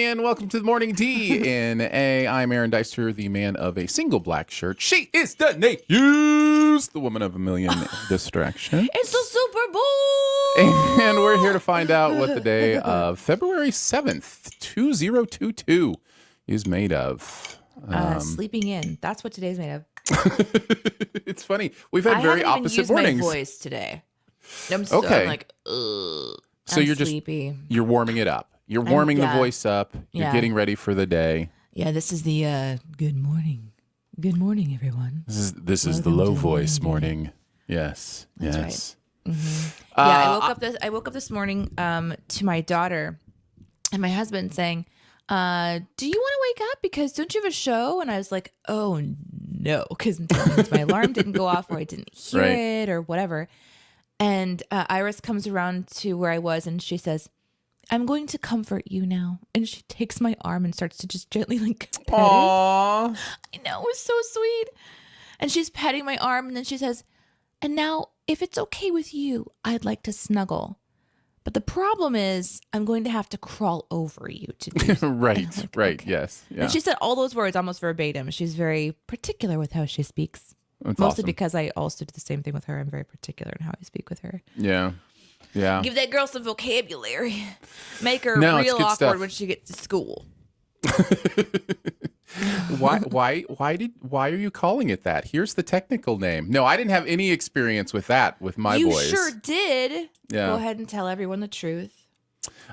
and welcome to the Morning DNA. I'm Aaron Deister, the man of a single black shirt. She is Danae Hughes, the woman of a million distractions. It's the Super Bowl! And we're here to find out what the day of February 7th, 2022 is made of. Sleeping in. That's what today's made of. It's funny. We've had very opposite mornings. My voice today. I'm like, ugh. So you're sleepy. You're warming it up. You're warming the voice up. You're getting ready for the day. Yeah, this is the good morning. Good morning, everyone. This is the low voice morning. Yes. That's yes. Right. Mm-hmm. Yeah, I woke up this morning to my daughter and my husband saying, do you want to wake up? Because don't you have a show? And I was like, oh no, because my alarm didn't go off or I didn't hear it or whatever. And Iris comes around to where I was and she says, I'm going to comfort you now. And she takes my arm and starts to just gently like pet Aww. it. I know, it was so sweet. And she's petting my arm and then she says, and now if it's okay with you, I'd like to snuggle. But the problem is I'm going to have to crawl over you to do something. Right, like, right, okay. yes. Yeah. And she said all those words almost verbatim. She's very particular with how she speaks. That's Mostly awesome. because I also do the same thing with her. I'm very particular in how I speak with her. Yeah. Yeah. Give that girl some vocabulary. Make her No, real awkward stuff. when she gets to school. Why are you calling it that? Here's the technical name. No, I didn't have any experience with that with my boys. You sure did. Yeah. Go ahead and tell everyone the truth.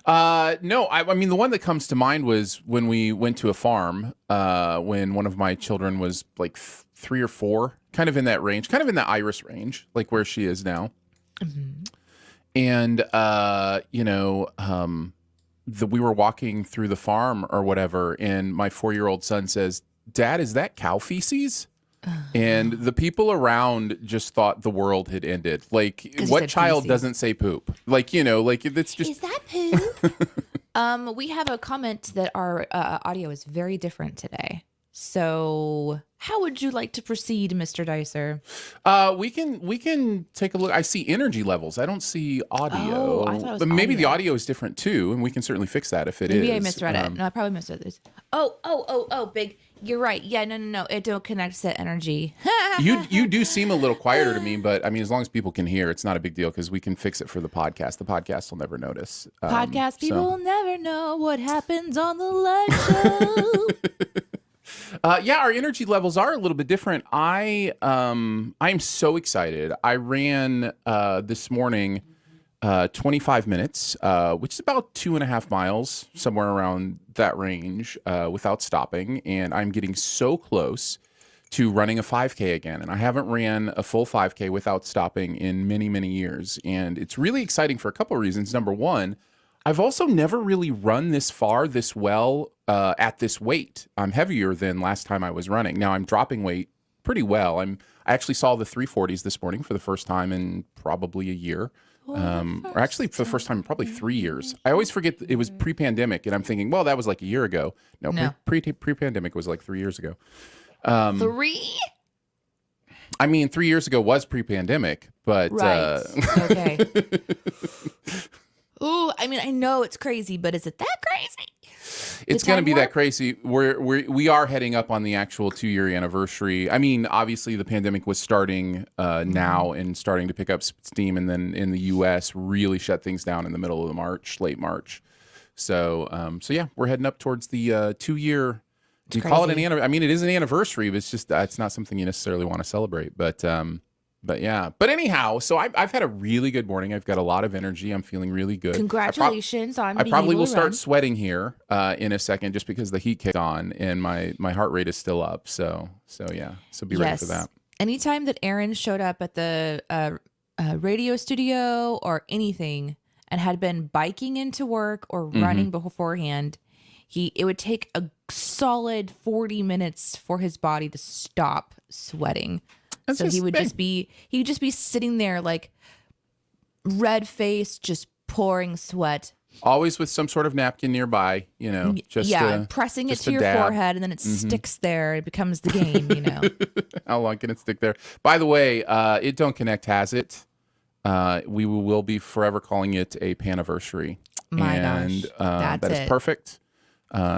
No, I mean, the one that comes to mind was when we went to a farm, when one of my children was like 3 or 4, kind of in that range, kind of in the Iris range, like where she is now. Mm-hmm. And, we were walking through the farm or whatever, and my 4-year-old son says, Dad, is that cow feces? And the people around just thought the world had ended. Like, what child feces. doesn't say poop? Like, like it's just... Is that poop? We have a comment that our audio is very different today. So how would you like to proceed, Mr. Dicer? We can take a look. I see energy levels. I don't see audio. Oh, I thought it was but maybe audio. the audio is different too, and we can certainly fix that if it is. Maybe I misread it. No, I probably misread this. Oh, big. You're right. Yeah, no. It don't connect to energy. You do seem a little quieter to me, but I mean, as long as people can hear, it's not a big deal because we can fix it for the podcast. The podcast will never notice. Podcast people never know what happens on the live show. Yeah, our energy levels are a little bit different. I'm so excited. I ran this morning 25 minutes, which is about 2.5 miles, somewhere around that range, without stopping. And I'm getting so close to running a 5K again. And I haven't ran a full 5K without stopping in many, many years. And it's really exciting for a couple of reasons. Number one, I've also never really run this far, this well, at this weight. I'm heavier than last time I was running. Now I'm dropping weight pretty well. I actually saw the 340s this morning for the first time in probably a year. Or actually for the first time in probably 3 years. I always forget it was pre-pandemic, and I'm thinking, well, that was like a year ago. No. Pre-pandemic was like 3 years ago. 3? I mean, 3 years ago was pre-pandemic, but... Right. Okay. Ooh, I mean, I know it's crazy, but is it that crazy? It's going to be that crazy. We are heading up on the actual 2-year anniversary. I mean, obviously the pandemic was starting now and starting to pick up steam, and then in the U.S. really shut things down in the middle of March, late March. So yeah, we're heading up towards the 2-year. Do you call it an anniversary? I mean, it is an anniversary, but it's just it's not something you necessarily want to celebrate. But yeah. But anyhow, so I've had a really good morning. I've got a lot of energy. I'm feeling really good. Congratulations on being I probably able will to start run. sweating here in a second just because the heat kicked on and my heart rate is still up. So yeah. So be ready for that. Anytime that Aaron showed up at the radio studio or anything and had been biking into work or running beforehand, it would take a solid 40 minutes for his body to stop sweating. So he would just be sitting there like red faced, just pouring sweat. Always with some sort of napkin nearby, pressing it to your forehead, and then it sticks there. It becomes the game, How long can it stick there? By the way, It Don't Connect has it. We will be forever calling it a paniversary. My gosh, that is perfect.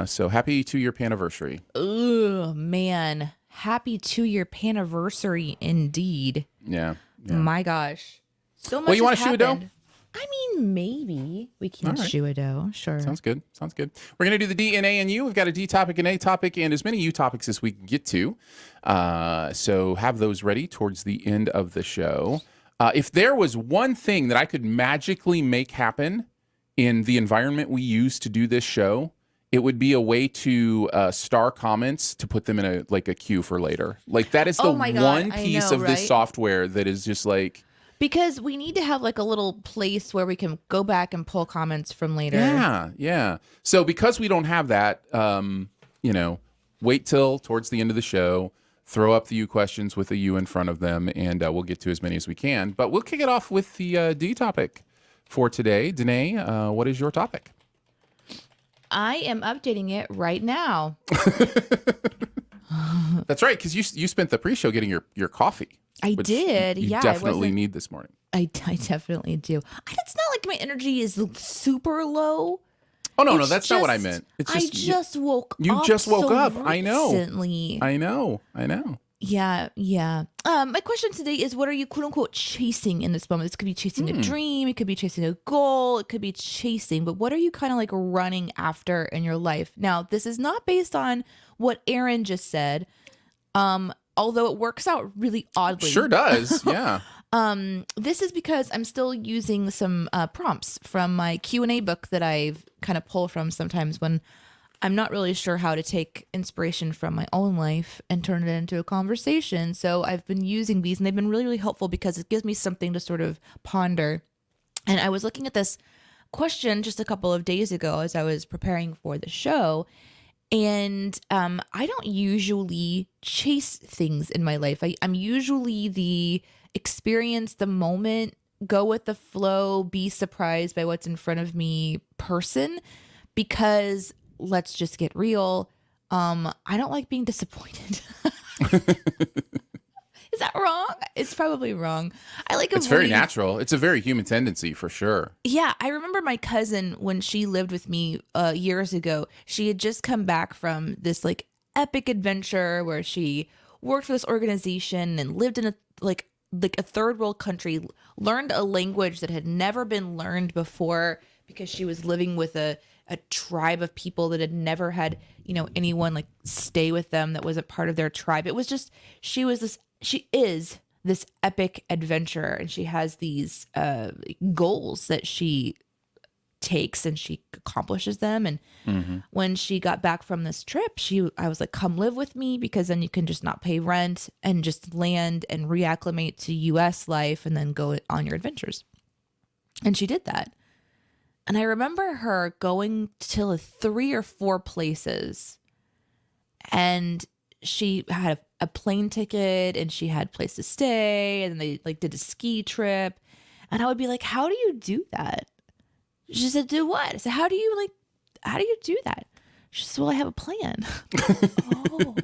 So happy 2-year anniversary. Oh, man. Happy 2-year anniversary indeed. Yeah. My gosh. So much Well, you want has to shoe a dough? happened. I mean, maybe we can All right. shoe a dough. Sure. Sounds good. Sounds good. We're going to do the D and A and U. We've got a D topic, an A topic, and as many U topics as we can get to. So have those ready towards the end of the show. If there was one thing that I could magically make happen in the environment we use to do this show, it would be a way to star comments to put them in a queue for later. Like that is the my God, one I piece know, of right? this software that is just like, Because we need to have like a little place where we can go back and pull comments from later. yeah. So because we don't have that, wait till towards the end of the show, throw up the U questions with a U in front of them, and we'll get to as many as we can. But we'll kick it off with the D topic for today. Danae, what is your topic? I am updating it right now. That's right, because you spent the pre-show getting your coffee. I which did. You Yeah, definitely need this morning. I definitely do. It's not like my energy is super low. Oh no, It's that's not what I just- meant. It's just I just woke up. you just woke so up. I know. Recently. I know. Yeah. My question today is, what are you quote unquote chasing in this moment? This could be chasing a dream, it could be chasing a goal, it could be chasing, but what are you kind of like running after in your life? Now, this is not based on what Aaron just said. Although it works out really oddly. Sure does. Yeah. This is because I'm still using some prompts from my Q&A book that I've kind of pulled from sometimes when I'm not really sure how to take inspiration from my own life and turn it into a conversation. So I've been using these, and they've been really, really helpful because it gives me something to sort of ponder. And I was looking at this question just a couple of days ago as I was preparing for the show. And I don't usually chase things in my life. I'm usually the experience the moment, go with the flow, be surprised by what's in front of me person, because let's just get real. I don't like being disappointed. Is that wrong? It's probably wrong. It's very natural. It's a very human tendency for sure. Yeah, I remember my cousin when she lived with me years ago. She had just come back from this like epic adventure where she worked for this organization and lived in a third world country, learned a language that had never been learned before because she was living with a tribe of people that had never had, anyone like stay with them that wasn't part of their tribe. It was just, she is this epic adventurer, and she has these goals that she takes and she accomplishes them. And when she got back from this trip, I was like, come live with me, because then you can just not pay rent and just land and reacclimate to US life and then go on your adventures. And she did that. And I remember her going to 3 or 4 places, and she had a plane ticket and she had a place to stay, and they like did a ski trip. And I would be like, how do you do that? She said, do what? I said, how do you do that? She said, well, I have a plan. Oh,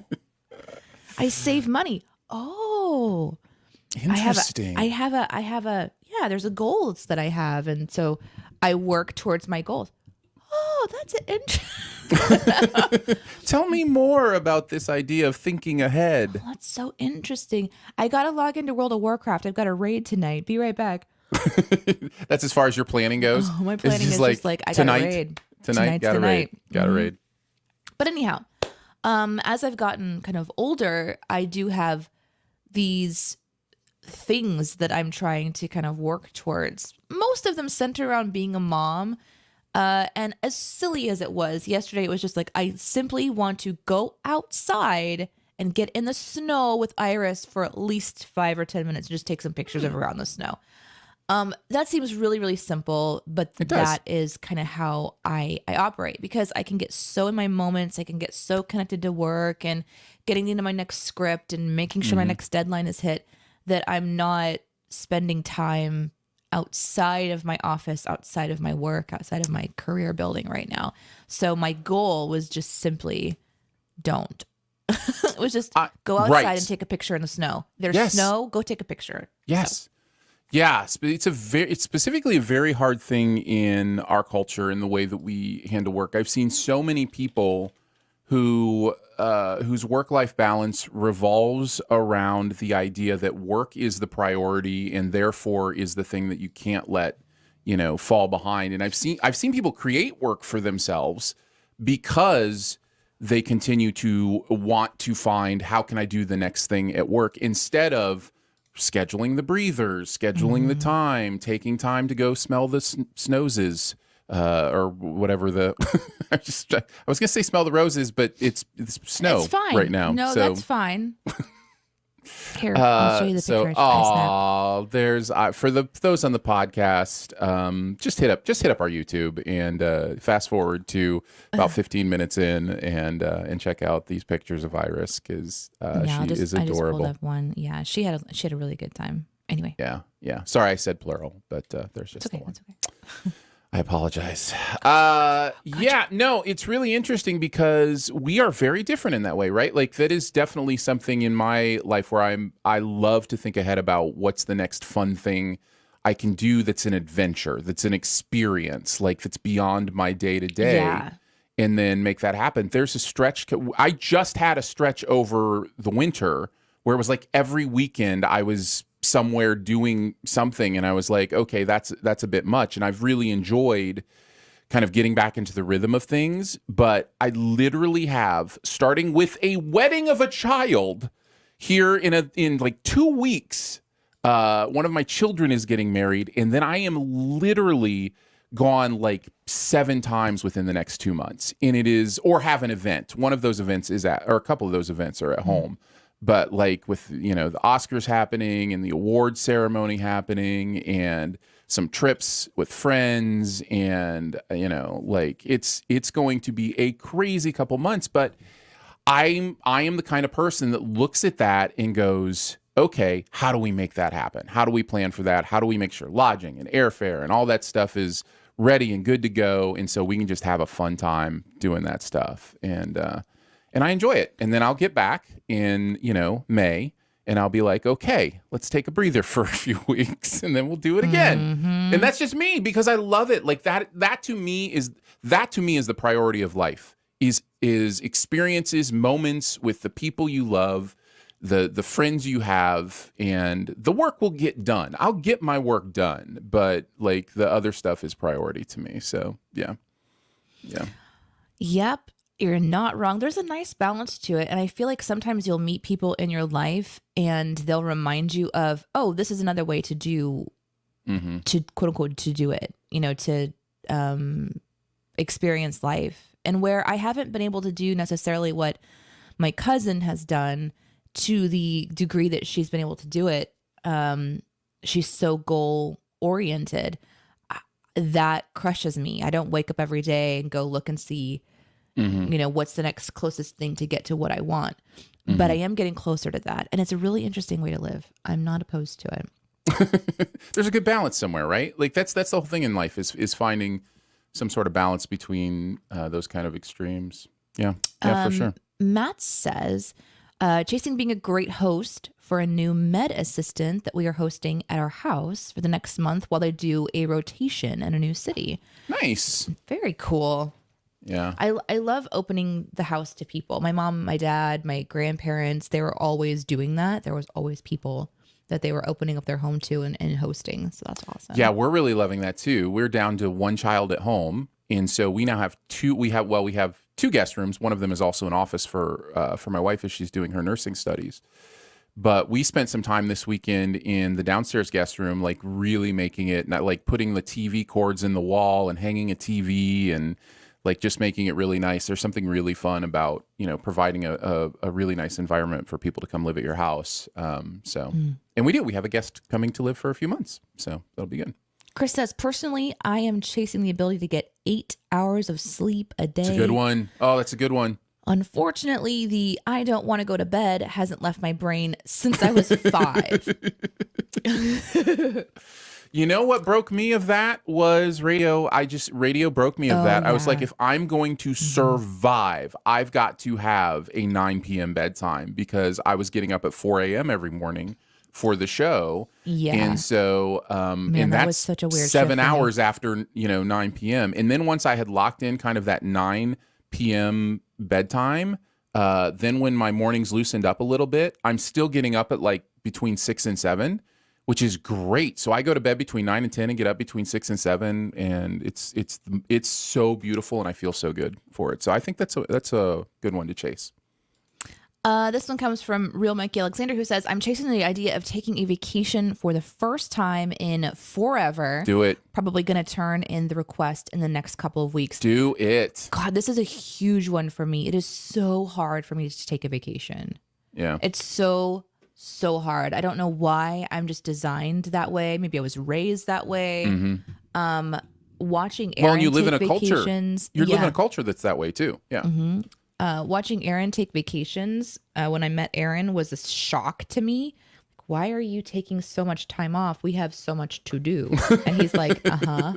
I save money. Oh, Interesting. I have a, yeah, there's a goals that I have. And so I work towards my goals. Oh, that's interesting. Tell me more about this idea of thinking ahead. Oh, that's so interesting. I got to log into World of Warcraft. I've got a raid tonight. Be right back. That's as far as your planning goes? Oh, my planning is just like, I got a raid. Tonight, got a raid. Got a raid. But anyhow, as I've gotten kind of older, I do have these things that I'm trying to kind of work towards. Most of them center around being a mom. And as silly as it was, yesterday it was just like, I simply want to go outside and get in the snow with Iris for at least 5 or 10 minutes and just take some pictures of her on the snow. That seems really, really simple, but that is kind of how I operate, because I can get so in my moments. I can get so connected to work and getting into my next script and making sure my next deadline is hit, that I'm not spending time outside of my office, outside of my work, outside of my career building right now. So my goal was just simply don't. It was just go outside and take a picture in the snow. There's snow, go take a picture. Yes. Yeah, it's specifically a very hard thing in our culture in the way that we handle work. I've seen so many people whose work-life balance revolves around the idea that work is the priority and therefore is the thing that you can't let, fall behind. And I've seen people create work for themselves because they continue to want to find how can I do the next thing at work instead of scheduling the breathers, scheduling the time, taking time to go smell the snoses, or whatever the. I was gonna say smell the roses, but it's snow It's fine right now. No, so. That's fine. Here, I'll show you the picture. There's for those on the podcast, just hit up our YouTube and fast forward to about 15 minutes in and check out these pictures of Iris because she is adorable. I just pulled up one. Yeah, she had a really good time. Anyway. Yeah. Sorry, I said plural, but there's just the one. It's okay. I apologize. Yeah, no, it's really interesting because we are very different in that way, right? Like that is definitely something in my life where I love to think ahead about what's the next fun thing I can do that's an adventure, that's an experience, like that's beyond my day to day. And then make that happen. There's a stretch. I just had a stretch over the winter where it was like every weekend I was somewhere doing something and I was like, okay, that's a bit much. And I've really enjoyed kind of getting back into the rhythm of things. But I literally have, starting with a wedding of a child here in like 2 weeks, one of my children is getting married. And then I am literally gone like 7 times within the next 2 months. And it is, or have an event. One of those events is or a couple of those events are at home. But like with, the Oscars happening and the award ceremony happening and some trips with friends and, like it's going to be a crazy couple months. But I am the kind of person that looks at that and goes, okay, how do we make that happen? How do we plan for that? How do we make sure lodging and airfare and all that stuff is ready and good to go? And so we can just have a fun time doing that stuff. And I enjoy it. And then I'll get back in, May and I'll be like, okay, let's take a breather for a few weeks and then we'll do it again. Mm-hmm. And that's just me because I love it. Like that to me is the priority of life is experiences, moments with the people you love, the friends you have, and the work will get done. I'll get my work done, but like the other stuff is priority to me. So yeah. Yep. You're not wrong. There's a nice balance to it. And I feel like sometimes you'll meet people in your life and they'll remind you of, oh, this is another way to do, to quote unquote, to do it, to experience life. And where I haven't been able to do necessarily what my cousin has done to the degree that she's been able to do it. She's so goal oriented. That crushes me. I don't wake up every day and go look and see what's the next closest thing to get to what I want. Mm-hmm. But I am getting closer to that. And it's a really interesting way to live. I'm not opposed to it. There's a good balance somewhere, right? Like that's the whole thing in life is finding some sort of balance between those kind of extremes. Yeah, for sure. Matt says, chasing being a great host for a new med assistant that we are hosting at our house for the next month while they do a rotation in a new city. Nice. Very cool. Yeah. I love opening the house to people. My mom, my dad, my grandparents, they were always doing that. There was always people that they were opening up their home to and hosting. So that's awesome. Yeah, we're really loving that too. We're down to one child at home. And so we now have we have 2 guest rooms. One of them is also an office for my wife as she's doing her nursing studies. But we spent some time this weekend in the downstairs guest room, like really making it, not like putting the TV cords in the wall and hanging a TV and like just making it really nice. There's something really fun about, providing a really nice environment for people to come live at your house. And we have a guest coming to live for a few months. So that'll be good. Chris says, personally, I am chasing the ability to get 8 hours of sleep a day. It's a good one. Oh, that's a good one. Unfortunately, the I don't want to go to bed hasn't left my brain since I was 5. You know what broke me of that was radio. Radio broke me of that. Yeah. I was like, if I'm going to survive, I've got to have a 9 p.m. bedtime because I was getting up at 4 a.m. every morning for the show. Yeah. And so, Man, and that that's was such a weird 7 shift for me. hours after, 9 p.m. And then once I had locked in kind of that 9 p.m. bedtime, then when my mornings loosened up a little bit, I'm still getting up at like between 6 and 7, which is great. So I go to bed between 9 and 10 and get up between 6 and 7, and it's so beautiful, and I feel so good for it. So I think that's a good one to chase. This one comes from Real Mikey Alexander, who says, I'm chasing the idea of taking a vacation for the first time in forever. Do it. Probably going to turn in the request in the next couple of weeks. Do it. God, this is a huge one for me. It is so hard for me to take a vacation. Yeah. It's so hard. I don't know why. I'm just designed that way. Maybe I was raised that way. Mm-hmm. Watching Aaron you live take in a culture. vacations. You live in a culture that's that way too. Yeah. Mm-hmm. Watching Aaron take vacations when I met Aaron was a shock to me. Why are you taking so much time off? We have so much to do. And he's like, bye.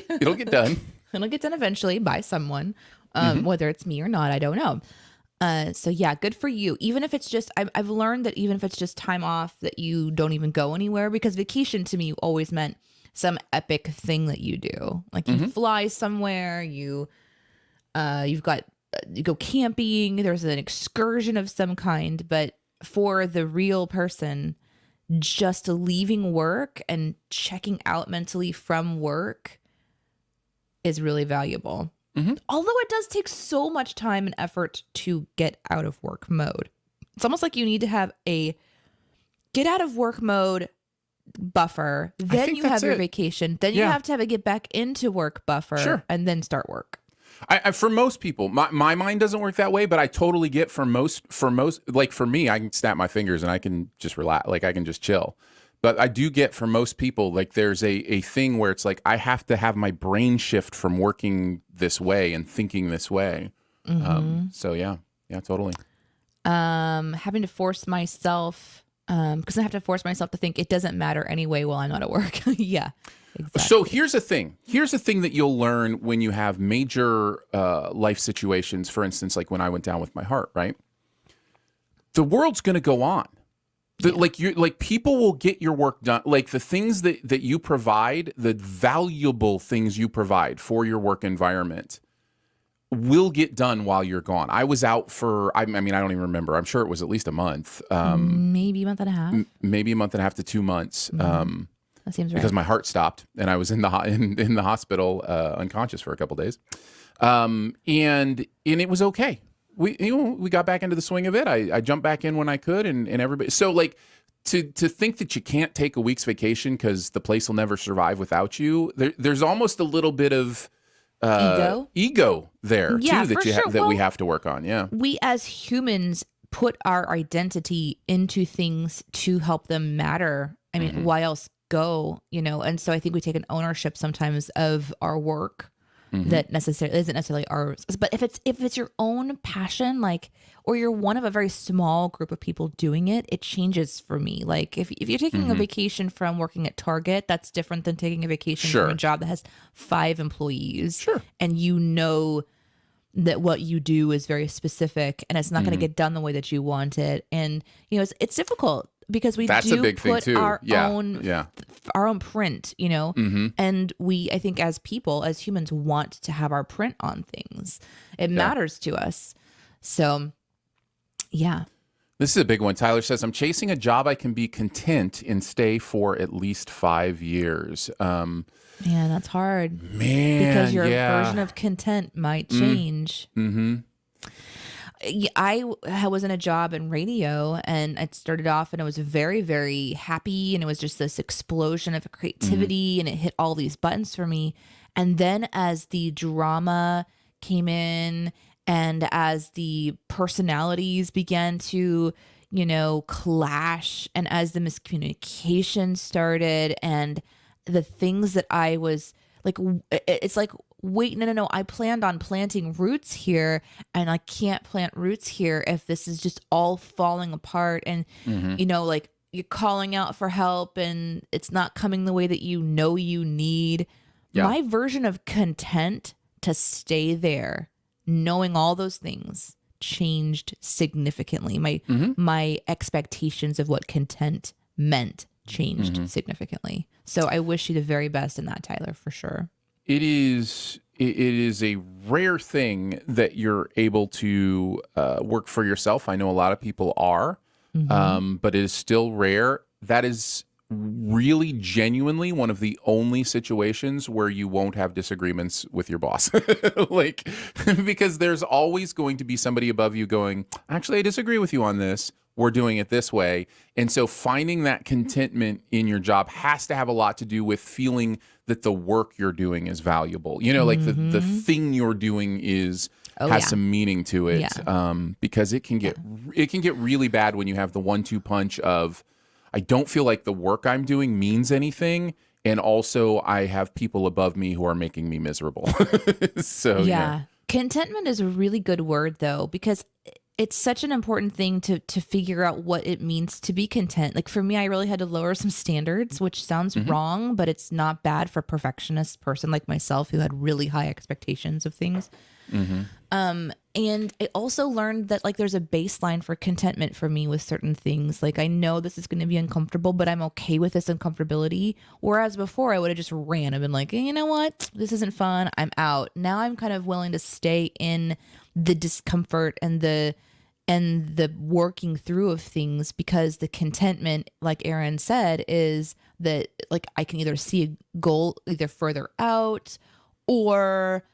It'll get done. It'll get done eventually by someone, whether it's me or not. I don't know. So yeah, good for you. Even if it's just, I've learned that even if it's just time off that you don't even go anywhere, because vacation to me always meant some epic thing that you do. Like you fly somewhere, you go camping, there's an excursion of some kind. But for the real person, just leaving work and checking out mentally from work is really valuable. Although it does take so much time and effort to get out of work mode. It's almost like you need to have a get out of work mode buffer, then you have your vacation, then you have to have a get back into work buffer, and then start work. I for most people, my mind doesn't work that way, but I totally get for most, like for me, I can snap my fingers and I can just relax, like I can just chill. But I do get for most people, like there's a thing where it's like I have to have my brain shift from working this way and thinking this way. So yeah, totally. Having to force myself, because I have to force myself to think it doesn't matter anyway while I'm not at work. Yeah. Exactly. So here's the thing. Here's the thing that you'll learn when you have major life situations. For instance, like when I went down with my heart, right? The world's going to go on. Like people will get your work done. Like the things that you provide, the valuable things you provide for your work environment will get done while you're gone. I was out for, I mean, I don't even remember. I'm sure it was at least a month. Maybe a month and a half. Maybe a month and a half to 2 months. That seems right. Because my heart stopped and I was in the hospital unconscious for a couple days. And it was okay. We got back into the swing of it. I jumped back in when I could and everybody. So like to think that you can't take a week's vacation because the place will never survive without you. There's almost a little bit of ego there too that we have to work on. Yeah. We as humans put our identity into things to help them matter. I mean, why else go, and so I think we take an ownership sometimes of our work that isn't necessarily ours. But if it's your own passion, like, or you're one of a very small group of people doing it, it changes for me. Like if you're taking a vacation from working at Target, that's different than taking a vacation from a job that has 5 employees, and that what you do is very specific and it's not going to get done the way that you want it, and it's difficult. Because that's do a big put thing too. our own print, and we, I think as people, as humans, want to have our print on things. It matters to us. So, yeah. This is a big one. Tyler says, I'm chasing a job I can be content and stay for at least 5 years. Yeah, that's hard. Man, because your version of content might change. I was in a job in radio, and it started off and I was very, very happy, and it was just this explosion of creativity and it hit all these buttons for me. And then as the drama came in and as the personalities began to, clash, and as the miscommunication started and the things that I was like, it's like, wait, no. I planned on planting roots here, and I can't plant roots here if this is just all falling apart. And, like you're calling out for help and it's not coming the way that you need. Yeah. My version of content to stay there, knowing all those things, changed significantly. My expectations of what content meant changed significantly. So I wish you the very best in that, Tyler, for sure. It is a rare thing that you're able to work for yourself. I know a lot of people are, but it is still rare. That is really genuinely one of the only situations where you won't have disagreements with your boss. Like, because there's always going to be somebody above you going, actually, I disagree with you on this. We're doing it this way. And so finding that contentment in your job has to have a lot to do with feeling that the work you're doing is valuable. You know, like the thing you're doing has some meaning to it. Because it can get really bad when you have the 1-2 punch of, I don't feel like the work I'm doing means anything, and also I have people above me who are making me miserable. So contentment is a really good word, though, because it's such an important thing to figure out what it means to be content. Like for me, I really had to lower some standards, which sounds wrong, but it's not bad for a perfectionist person like myself who had really high expectations of things. And I also learned that like there's a baseline for contentment for me with certain things. Like I know this is going to be uncomfortable, but I'm okay with this uncomfortability. Whereas before I would have just ran and been like, you know what, this isn't fun, I'm out. Now I'm kind of willing to stay in the discomfort and the working through of things, because the contentment, like Aaron said, is that like I can either see a goal either further out, or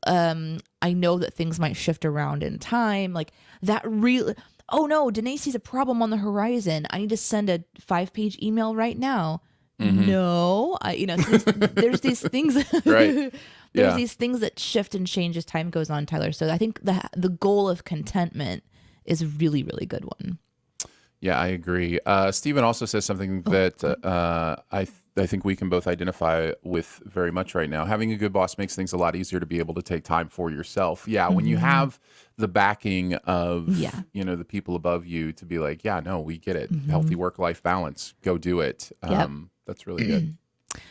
I know that things might shift around in time. Like that really, oh no, Danae sees a problem on the horizon. I need to send a 5-page email right now. No, there's these things, right. There's these things that shift and change as time goes on, Tyler. So I think the goal of contentment is a really, really good one. Yeah, I agree. Stephen also says something that I think we can both identify with very much right now. Having a good boss makes things a lot easier to be able to take time for yourself. Yeah, when you have the backing of the people above you to be like, yeah, no, we get it. Healthy work-life balance. Go do it. That's really good.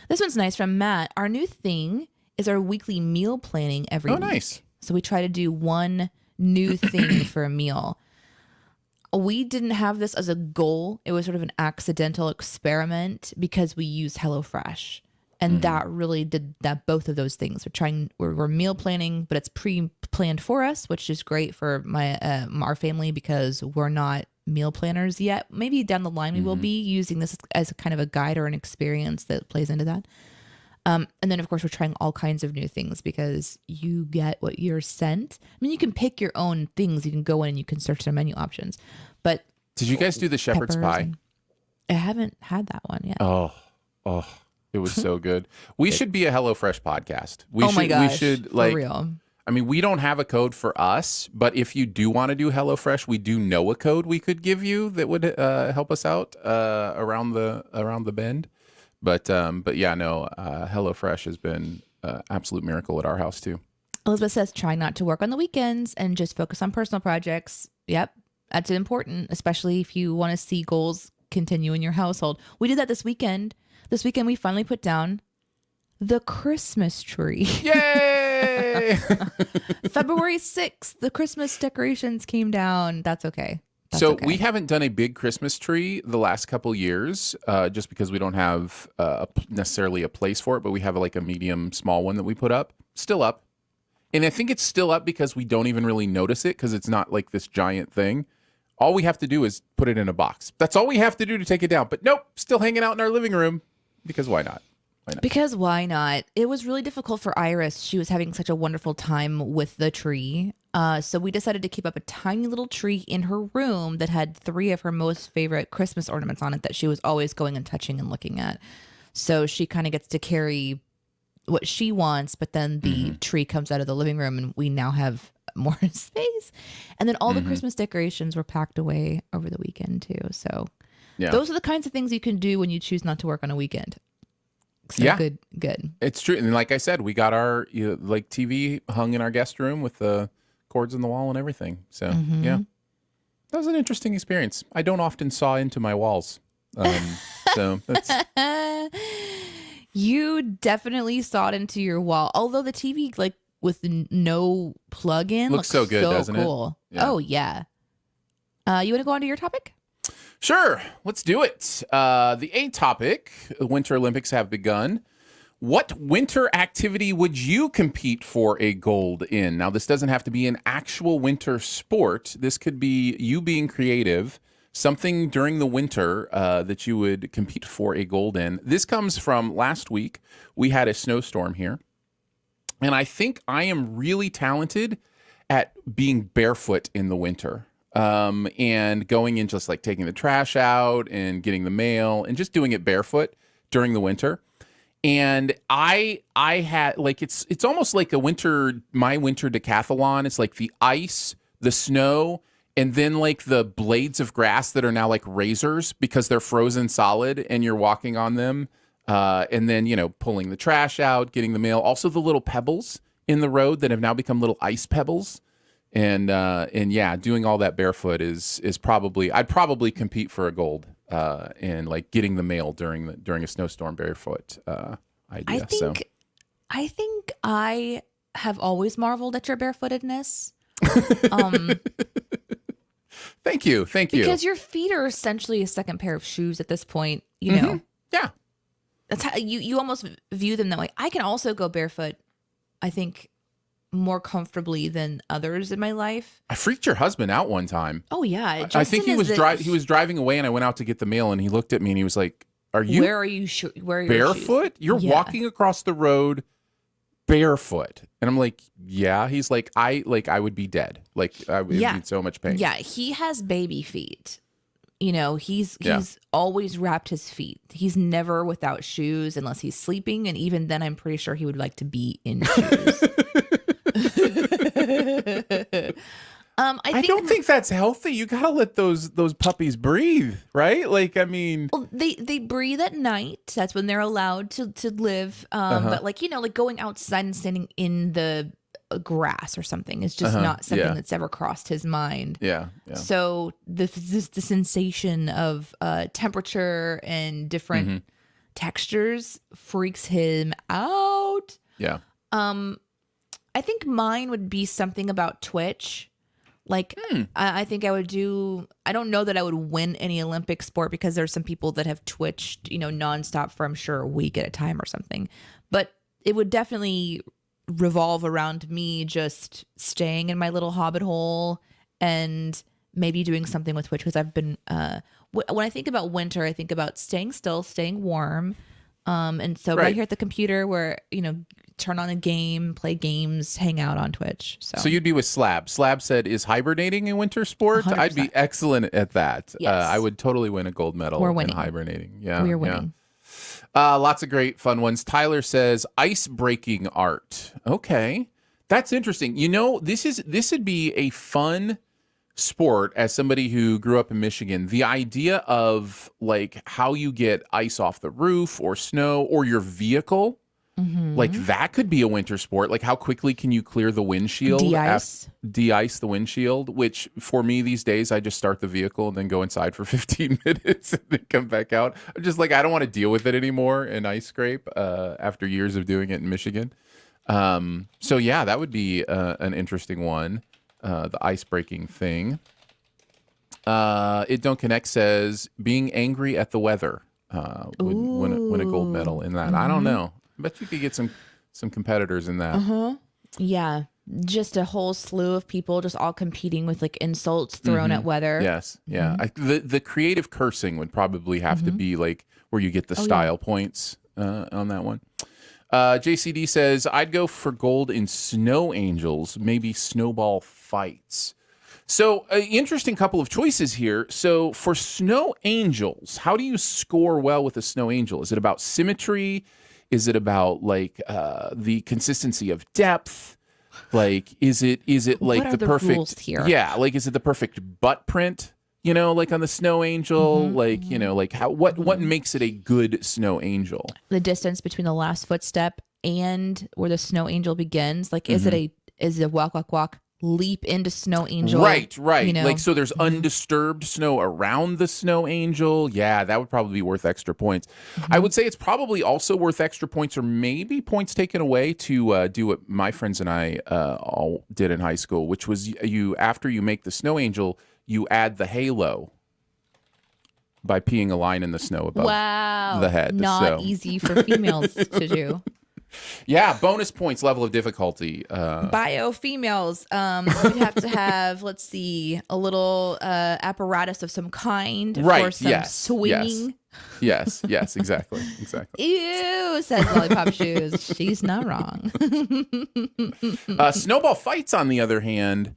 This one's nice from Matt. Our new thing is our weekly meal planning every week. Nice. So we try to do one new thing for a meal. We didn't have this as a goal. It was sort of an accidental experiment because we use HelloFresh. And that really did that, both of those things. We're meal planning, but it's pre-planned for us, which is great for our family because we're not meal planners yet. Maybe down the line we will be using this as a kind of a guide or an experience that plays into that. And then, of course, we're trying all kinds of new things because you get what you're sent. I mean, you can pick your own things. You can go in and you can search the menu options. But did you guys do the shepherd's pie? I haven't had that one yet. Oh, it was so good. We should be a HelloFresh podcast. My gosh, we should for real. I mean, we don't have a code for us, but if you do want to do HelloFresh, we do know a code we could give you that would help us out around the bend. But yeah, no, HelloFresh has been an absolute miracle at our house too. Elizabeth says, try not to work on the weekends and just focus on personal projects. Yep, that's important, especially if you want to see goals continue in your household. We did that this weekend. This weekend, we finally put down the Christmas tree. Yay! February 6th, the Christmas decorations came down. That's okay. We haven't done a big Christmas tree the last couple years, just because we don't have necessarily a place for it, but we have like a medium small one that we put up, still up. And I think it's still up because we don't even really notice it because it's not like this giant thing. All we have to do is put it in a box. That's all we have to do to take it down. But nope, still hanging out in our living room because why not? Because why not? It was really difficult for Iris. She was having such a wonderful time with the tree. So we decided to keep up a tiny little tree in her room that had 3 of her most favorite Christmas ornaments on it that she was always going and touching and looking at. So she kind of gets to carry what she wants, but then the tree comes out of the living room and we now have more space. And then all the Christmas decorations were packed away over the weekend too. So those are the kinds of things you can do when you choose not to work on a weekend. So good. It's true. And like I said, we got our TV hung in our guest room with the cords in the wall and everything. So yeah, that was an interesting experience. I don't often saw into my walls. So that's... You definitely sawed into your wall. Although the TV, like with no plug-in, looks so good, doesn't cool. it? Yeah. Oh, yeah. You want to go on to your topic? Sure, let's do it. The A topic, Winter Olympics have begun. What winter activity would you compete for a gold in? Now, this doesn't have to be an actual winter sport. This could be you being creative, something during the winter that you would compete for a gold in. This comes from last week. We had a snowstorm here, and I think I am really talented at being barefoot in the winter. And going in just like taking the trash out and getting the mail and just doing it barefoot during the winter. And I had like, it's almost like my winter decathlon. It's like the ice, the snow, and then like the blades of grass that are now like razors because they're frozen solid and you're walking on them. And then, pulling the trash out, getting the mail, also the little pebbles in the road that have now become little ice pebbles. And yeah, doing all that barefoot is probably, I'd probably compete for a gold in like getting the mail during a snowstorm barefoot idea. I think I have always marveled at your barefootedness. Thank you. Because your feet are essentially a second pair of shoes at this point, you know. Yeah. That's how you almost view them that way. I can also go barefoot, I think, more comfortably than others in my life. I freaked your husband out one time. Oh yeah, I think he was driving away, and I went out to get the mail, and he looked at me and he was like, "Are you? Where are you? Where are your barefoot? Shoes? You're walking across the road barefoot?" And I'm like, "Yeah." He's like, "I would be dead. Like I would be in so much pain." Yeah, he has baby feet. He's always wrapped his feet. He's never without shoes unless he's sleeping, and even then, I'm pretty sure he would like to be in shoes. I don't think that's healthy. You gotta let those puppies breathe, right? Like, I mean, well, they breathe at night. That's when they're allowed to live. But like going outside and standing in the grass or something is just not something that's ever crossed his mind. Yeah. So the sensation of temperature and different textures freaks him out. Yeah. I think mine would be something about Twitch. Like, I think I would I don't know that I would win any Olympic sport because there's some people that have Twitched, nonstop for, I'm sure, a week at a time or something. But it would definitely revolve around me just staying in my little hobbit hole and maybe doing something with Twitch because I've been, when I think about winter, I think about staying still, staying warm. And so right here at the computer where, turn on a game, play games, hang out on Twitch. So you'd be with Slab. Slab said, is hibernating a winter sport? 100%. I'd be excellent at that. Yes. I would totally win a gold medal in hibernating. Yeah, we're winning. Lots of great fun ones. Tyler says, ice breaking art. Okay. That's interesting. This would be a fun sport as somebody who grew up in Michigan. The idea of like how you get ice off the roof or snow or your vehicle, like that could be a winter sport. Like how quickly can you clear the windshield? De-ice the windshield, which for me these days, I just start the vehicle and then go inside for 15 minutes and then come back out. I'm just like, I don't want to deal with it anymore and ice scrape after years of doing it in Michigan. So yeah, that would be an interesting one. The ice breaking thing. It Don't Connect says being angry at the weather would win a gold medal in that. I don't know. I bet you could get some competitors in that. Yeah. Just a whole slew of people just all competing with like insults thrown at weather. Yes. Yeah. The creative cursing would probably have to be like where you get the style points on that one. JCD says, I'd go for gold in snow angels, maybe snowball fights. So interesting couple of choices here. So for snow angels, how do you score well with a snow angel? Is it about symmetry? Is it about like the consistency of depth? Like, is it like what are the rules perfect here? Yeah, like is it the perfect butt print? Like on the snow angel, like how what makes it a good snow angel? The distance between the last footstep and where the snow angel begins. Like, is it a walk, leap into Snow Angel. Right. You know? Like, so there's undisturbed snow around the Snow Angel. Yeah, that would probably be worth extra points. I would say it's probably also worth extra points, or maybe points taken away to do what my friends and I all did in high school, which was after you make the Snow Angel, you add the halo by peeing a line in the snow above the head. Not easy for females to do. Yeah, bonus points, level of difficulty. Bio females. We'd have to have, let's see, a little apparatus of some kind for some swinging. Yes, exactly. Ew, says Lollipop Shoes. She's not wrong. Snowball fights, on the other hand,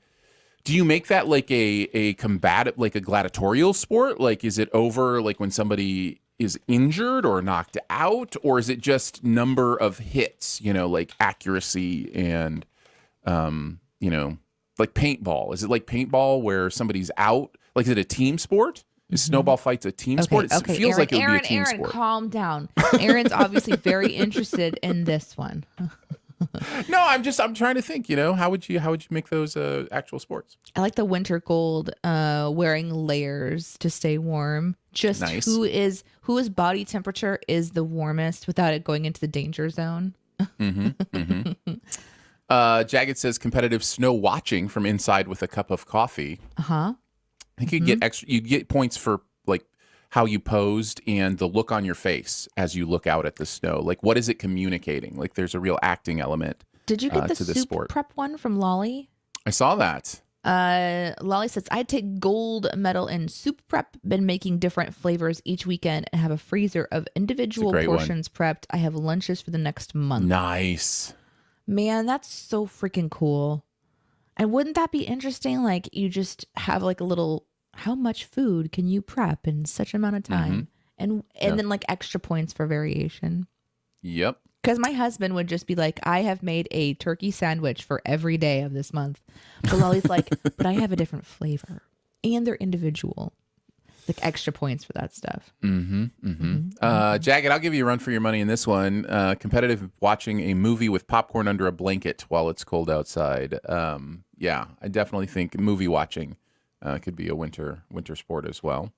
do you make that like a combative, like a gladiatorial sport? Like, is it over like when somebody is injured or knocked out, or is it just number of hits, like accuracy and, like paintball? Is it like paintball where somebody's out? Like, is it a team sport? Is snowball fights a team sport? It feels like it would be a team sport. Calm down. Aaron's obviously very interested in this one. No, I'm trying to think, how would you make those actual sports? I like the winter gold, wearing layers to stay warm. Just nice. Whose body temperature is the warmest without it going into the danger zone. Jagged says competitive snow watching from inside with a cup of coffee. I think you'd get points for like how you posed and the look on your face as you look out at the snow. Like, what is it communicating? Like, there's a real acting element. Did you get the to soup this sport. prep one from Lolly? I saw that. Lolly says, I'd take gold medal in soup prep. Been making different flavors each weekend and have a freezer of individual portions prepped. I have lunches for the next month. Nice. Man, that's so freaking cool. And wouldn't that be interesting? Like, you just have like a little, how much food can you prep in such amount of time? And then like extra points for variation. Yep. Because my husband would just be like, I have made a turkey sandwich for every day of this month. But Lolly's like, but I have a different flavor. And they're individual. Like extra points for that stuff. Jagged, I'll give you a run for your money in this one. Competitive watching a movie with popcorn under a blanket while it's cold outside. Yeah, I definitely think movie watching could be a winter sport as well.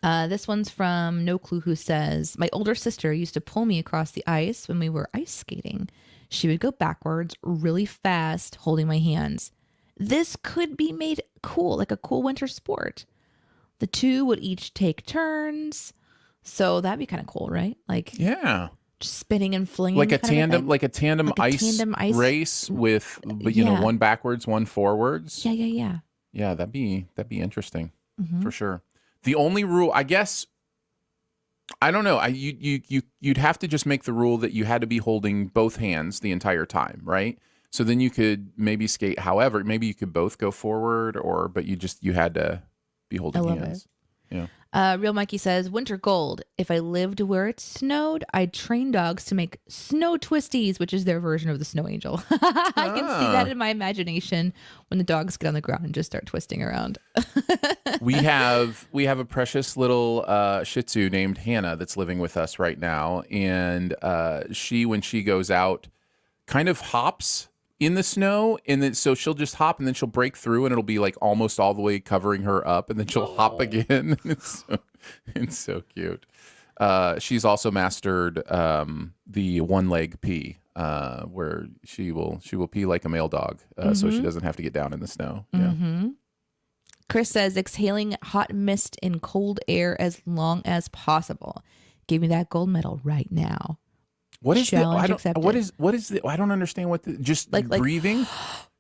This one's from No Clue, who says, my older sister used to pull me across the ice when we were ice skating. She would go backwards really fast, holding my hands. This could be made cool, like a cool winter sport. The two would each take turns. So that'd be kind of cool, right? Like, yeah, just spinning and flinging. Like a tandem ice race with, one backwards, one forwards. Yeah. Yeah, that'd be interesting for sure. The only rule, I guess, I don't know. You'd have to just make the rule that you had to be holding both hands the entire time, right? So then you could maybe skate. However, maybe you could both go forward, but you had to be holding hands. Yeah. Real Mikey says, winter gold. If I lived where it snowed, I'd train dogs to make snow twisties, which is their version of the snow angel. I can see that in my imagination when the dogs get on the ground and just start twisting around. We have a precious little Shih Tzu named Hannah that's living with us right now, and she, when she goes out, kind of hops in the snow, and then so she'll just hop, and then she'll break through, and it'll be like almost all the way covering her up, and then she'll hop again. It's so cute. She's also mastered the one leg pee, where she will pee like a male dog, so she doesn't have to get down in the snow. Yeah. Chris says, exhaling hot mist in cold air as long as possible. Give me that gold medal right now. What is what is the, I don't understand what just like breathing.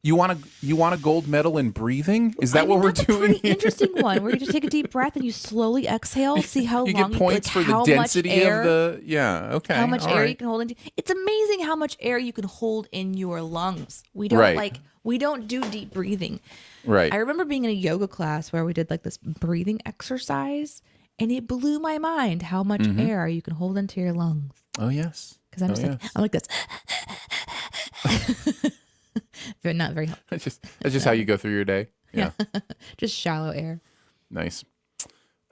You want a gold medal in breathing? Is that what we're doing? Pretty interesting one where you just take a deep breath and you slowly exhale. See how you long get points for the density of the how much air you can hold into. It's amazing how much air you can hold in your lungs. We don't we don't do deep breathing. Right. I remember being in a yoga class where we did like this breathing exercise, and it blew my mind how much air you can hold into your lungs. Oh yes. Because I'm just I'm like this. But not very helpful. That's just how you go through your day. Yeah. Just shallow air. Nice.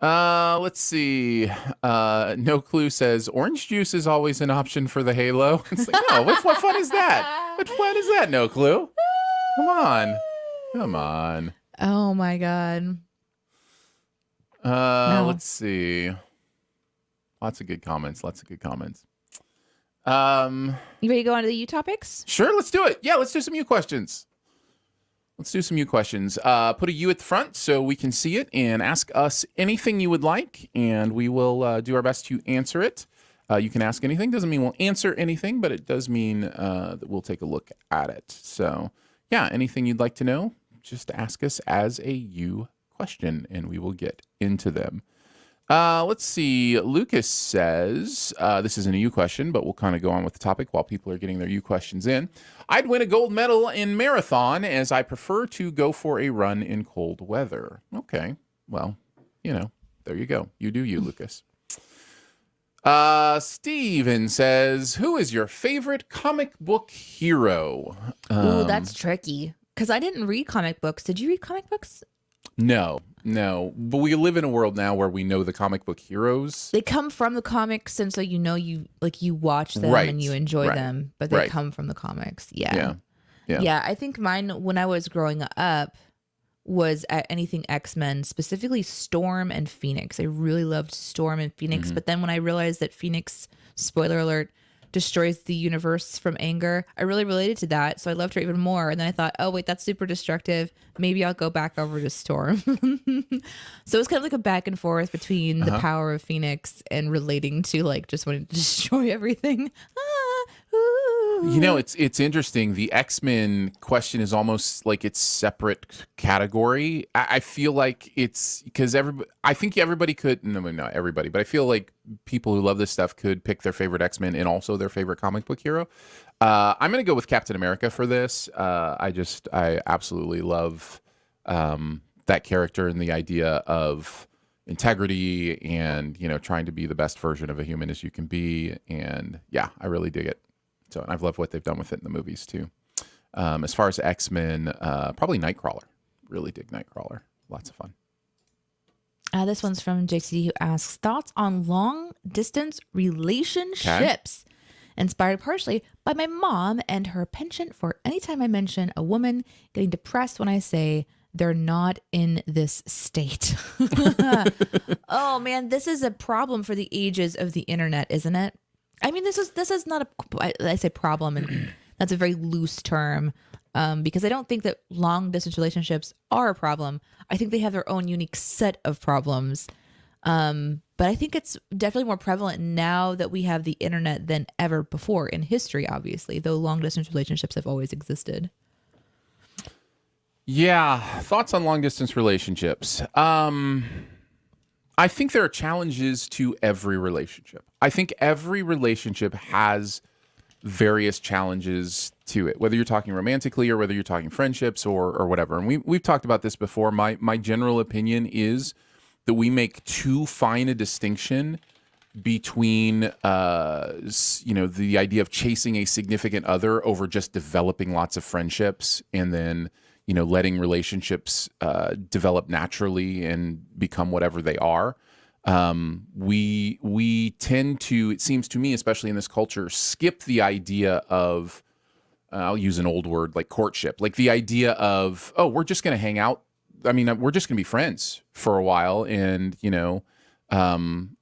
Let's see. No Clue says orange juice is always an option for the halo. It's like, no, what fun is that? What fun is that? No Clue. Come on. Come on. Oh my God. No. Let's see. Lots of good comments. You ready to go on to the U topics? Sure, let's do it. Yeah, let's do some U questions. Put a U at the front so we can see it and ask us anything you would like, and we will do our best to answer it. You can ask anything. Doesn't mean we'll answer anything, but it does mean that we'll take a look at it. So, yeah, anything you'd like to know, just ask us as a U question, and we will get into them. Let's see. Lucas says, this isn't a U question, but we'll kind of go on with the topic while people are getting their U questions in. I'd win a gold medal in marathon as I prefer to go for a run in cold weather. Okay. Well, there you go. You do you, Lucas. Steven says, who is your favorite comic book hero? Ooh, that's tricky. Because I didn't read comic books. Did you read comic books? No, but we live in a world now where we know the comic book heroes. They come from the comics, and so you watch them and you enjoy them, but they come from the comics. Yeah. I think mine when I was growing up was at anything X-Men, specifically Storm and Phoenix. I really loved Storm and Phoenix, but then when I realized that Phoenix, spoiler alert, destroys the universe from anger, I really related to that, so I loved her even more. And then I thought, oh wait, that's super destructive, maybe I'll go back over to Storm. So it's kind of like a back and forth between the power of Phoenix and relating to just wanting to destroy everything. It's interesting. The X-Men question is almost like its separate category. I feel like it's because I think everybody could, no, not everybody, but I feel like people who love this stuff could pick their favorite X-Men and also their favorite comic book hero. I'm going to go with Captain America for this. I absolutely love that character and the idea of integrity and, trying to be the best version of a human as you can be. And yeah, I really dig it. So I've loved what they've done with it in the movies too. As far as X-Men, probably Nightcrawler. Really dig Nightcrawler. Lots of fun. This one's from JC, who asks, thoughts on long distance relationships, inspired partially by my mom and her penchant for anytime I mention a woman getting depressed when I say they're not in this state. Oh man, this is a problem for the ages of the internet, isn't it? I mean, this is not I say problem, and that's a very loose term, because I don't think that long distance relationships are a problem. I think they have their own unique set of problems. But I think it's definitely more prevalent now that we have the internet than ever before in history, obviously, though long distance relationships have always existed. Yeah. Thoughts on long distance relationships. I think there are challenges to every relationship. I think every relationship has various challenges to it, whether you're talking romantically or whether you're talking friendships or whatever. And we've talked about this before. My general opinion is that we make too fine a distinction between the idea of chasing a significant other over just developing lots of friendships and then letting relationships develop naturally and become whatever they are. We tend to, it seems to me, especially in this culture, skip the idea of, I'll use an old word like courtship, like the idea of, oh, we're just going to hang out. I mean, we're just going to be friends for a while. And,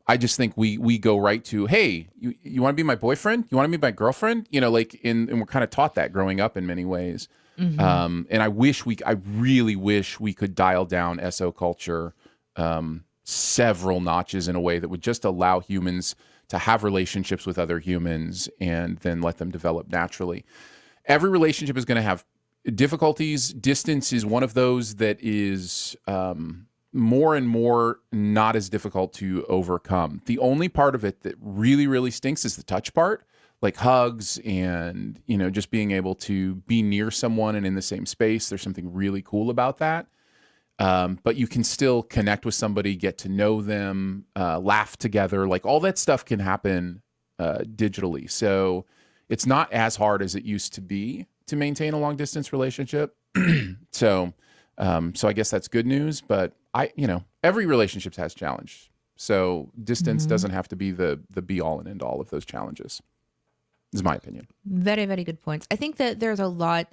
I just think we go right to, hey, you want to be my boyfriend? You want to be my girlfriend? And we're kind of taught that growing up in many ways. Mm-hmm. And I really wish we could dial down SO culture several notches in a way that would just allow humans to have relationships with other humans and then let them develop naturally. Every relationship is going to have difficulties. Distance is one of those that is more and more not as difficult to overcome. The only part of it that really, really stinks is the touch part. Like hugs and, just being able to be near someone and in the same space. There's something really cool about that. But you can still connect with somebody, get to know them, laugh together. Like all that stuff can happen digitally. So it's not as hard as it used to be to maintain a long distance relationship. So I guess that's good news. But every relationship has challenge. So distance doesn't have to be the be all and end all of those challenges. Is my opinion. Very, very good points. I think that there's a lot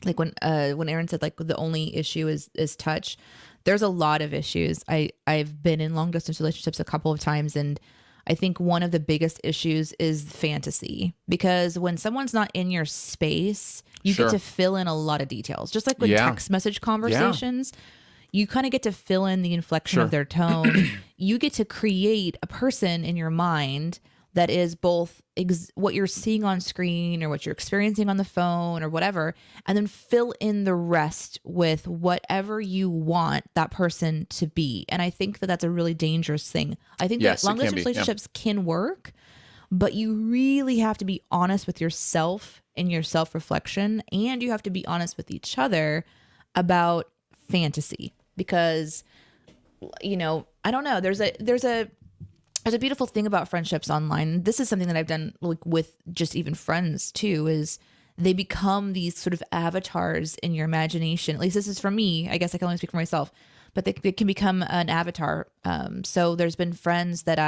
like when Aaron said like the only issue is touch, there's a lot of issues. I've been in long distance relationships a couple of times, and I think one of the biggest issues is fantasy, because when someone's not in your space, you Sure. get to fill in a lot of details. Just like with Yeah. text message conversations, you kind of get to fill in the inflection Sure. of their tone. You get to create a person in your mind that is both what you're seeing on screen or what you're experiencing on the phone or whatever, and then fill in the rest with whatever you want that person to be. And I think that that's a really dangerous thing. I think Yes, that long it can distance be, yeah. relationships can work, but you really have to be honest with yourself and your self-reflection, and you have to be honest with each other about fantasy, because I don't know, there's a beautiful thing about friendships online. This is something that I've done like with just even friends too, is they become these sort of avatars in your imagination. At least this is for me. I guess I can only speak for myself, but they can become an avatar. So there's been friends that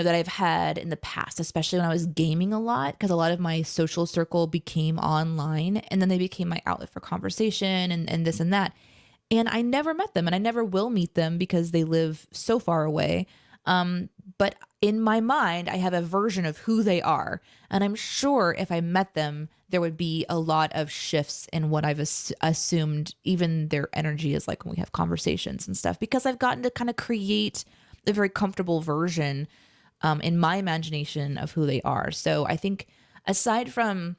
that I've had in the past, especially when I was gaming a lot, because a lot of my social circle became online, and then they became my outlet for conversation and this and that. And I never met them, and I never will meet them because they live so far away. But in my mind, I have a version of who they are. And I'm sure if I met them, there would be a lot of shifts in what I've assumed even their energy is like when we have conversations and stuff, because I've gotten to kind of create a very comfortable version in my imagination of who they are. So I think aside from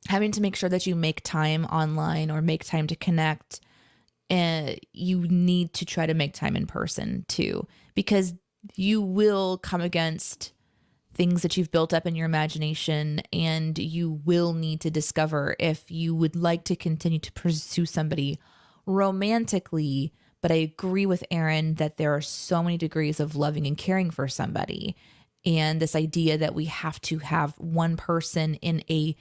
having to make sure that you make time online or make time to connect, you need to try to make time in person too, because you will come against things that you've built up in your imagination, and you will need to discover if you would like to continue to pursue somebody romantically. But I agree with Aaron that there are so many degrees of loving and caring for somebody, and this idea that we have to have one person in a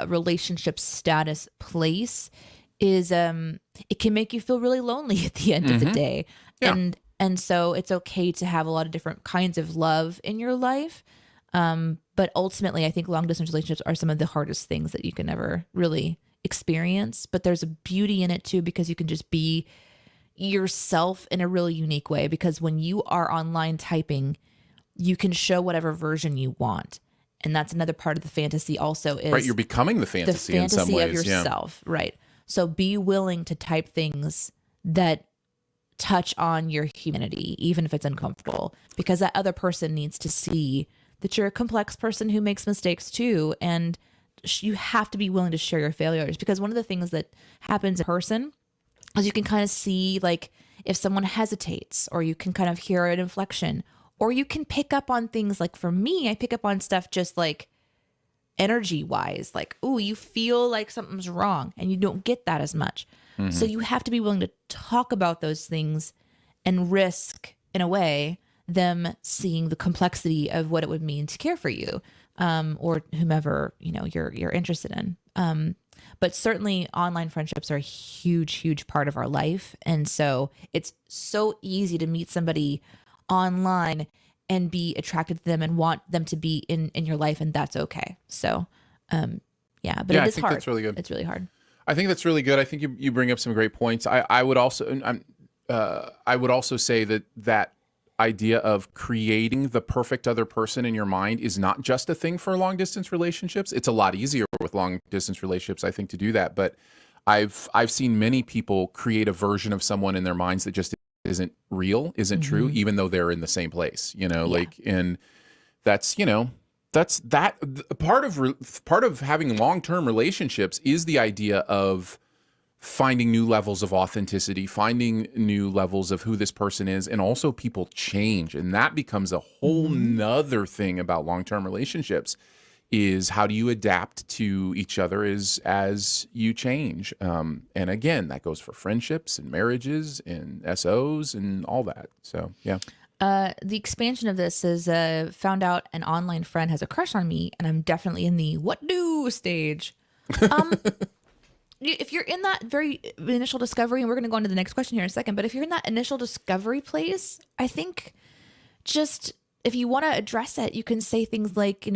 relationship status place is it can make you feel really lonely at the end of the day. Yeah. And so it's okay to have a lot of different kinds of love in your life. But ultimately, I think long distance relationships are some of the hardest things that you can ever really experience. But there's a beauty in it too, because you can just be yourself in a really unique way. Because when you are online typing, you can show whatever version you want. And that's another part of the fantasy also, is Right, you're becoming the fantasy in some ways. of yourself, right? So be willing to type things that touch on your humanity, even if it's uncomfortable, because that other person needs to see that you're a complex person who makes mistakes too. And you have to be willing to share your failures, because one of the things that happens in person is you can kind of see like if someone hesitates, or you can kind of hear an inflection, or you can pick up on things. Like for me, I pick up on stuff just like energy wise, like, oh, you feel like something's wrong, and you don't get that as much. So you have to be willing to talk about those things and risk, in a way, them seeing the complexity of what it would mean to care for you, or whomever, you're interested in. But certainly online friendships are a huge, huge part of our life. And so it's so easy to meet somebody online and be attracted to them and want them to be in your life, and that's okay. So, but Yeah, it I is think hard. that's really good. It's really hard. I think that's really good. I think you bring up some great points. I would also say that idea of creating the perfect other person in your mind is not just a thing for long distance relationships. It's a lot easier with long distance relationships, I think, to do that. But I've seen many people create a version of someone in their minds that just isn't real, isn't true, even though they're in the same place. And that's part of having long-term relationships is the idea of finding new levels of authenticity, finding new levels of who this person is. And also people change, and that becomes a whole nother thing about long-term relationships, is how do you adapt to each other as you change. And again, that goes for friendships and marriages and SOs and all that. So yeah. The expansion of this is found out an online friend has a crush on me, and I'm definitely in the what do stage. If you're in that very initial discovery, and we're going to go on to the next question here in a second, but if you're in that initial discovery place, I think just if you want to address it, you can say things like,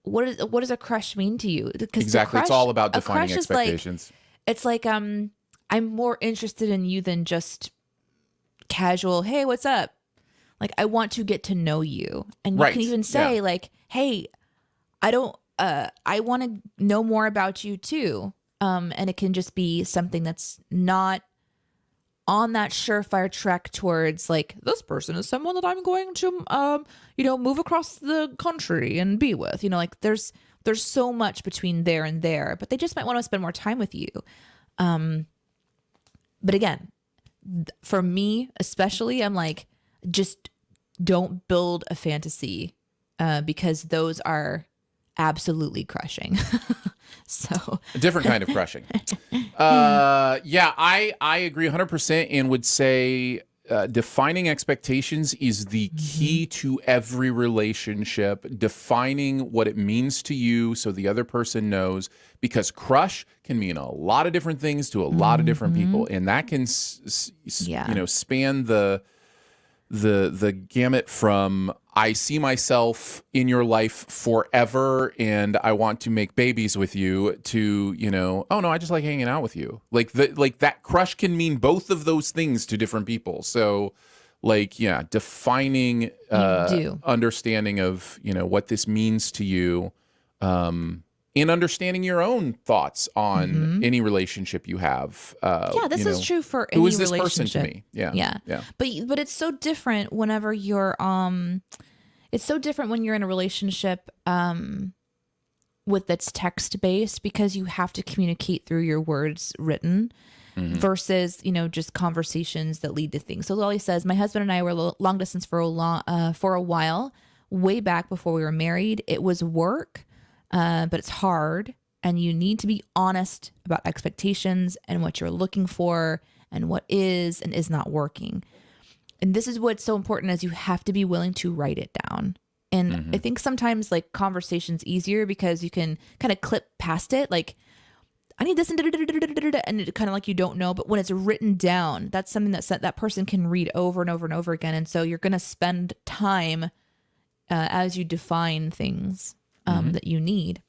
what does a crush mean to you? Because Exactly. It's all about a defining crush expectations. It's like I'm more interested in you than just casual, hey, what's up? Like, I want to get to know you. And you can even say like, hey, I want to know more about you too. And it can just be something that's not on that surefire trek towards like, this person is someone that I'm going to, move across the country and be with, like there's so much between there and there, but they just might want to spend more time with you. But again, for me, especially, I'm like, just don't build a fantasy, because those are absolutely crushing. So a different kind of crushing. I agree 100% and would say defining expectations is the key to every relationship. Defining what it means to you so the other person knows, because crush can mean a lot of different things to a lot of different people, and that can span the gamut from I see myself in your life forever and I want to make babies with you to, oh no, I just like hanging out with you. Like that crush can mean both of those things to different people. So defining understanding of, what this means to you, and understanding your own thoughts on any relationship you have. This is true for any who is this relationship. person to me? Yeah. But it's so different whenever you're it's so different when you're in a relationship with that's text based, because you have to communicate through your words written versus just conversations that lead to things. So Lolly says, my husband and I were long distance for a while, way back before we were married. It was work. But it's hard, and you need to be honest about expectations and what you're looking for and what is and is not working. And this is what's so important, is you have to be willing to write it down. And I think sometimes like conversation's easier because you can kind of clip past it. Like, I need this and it kind of like you don't know, but when it's written down, that's something that person can read over and over and over again. And so you're going to spend time as you define things that you need,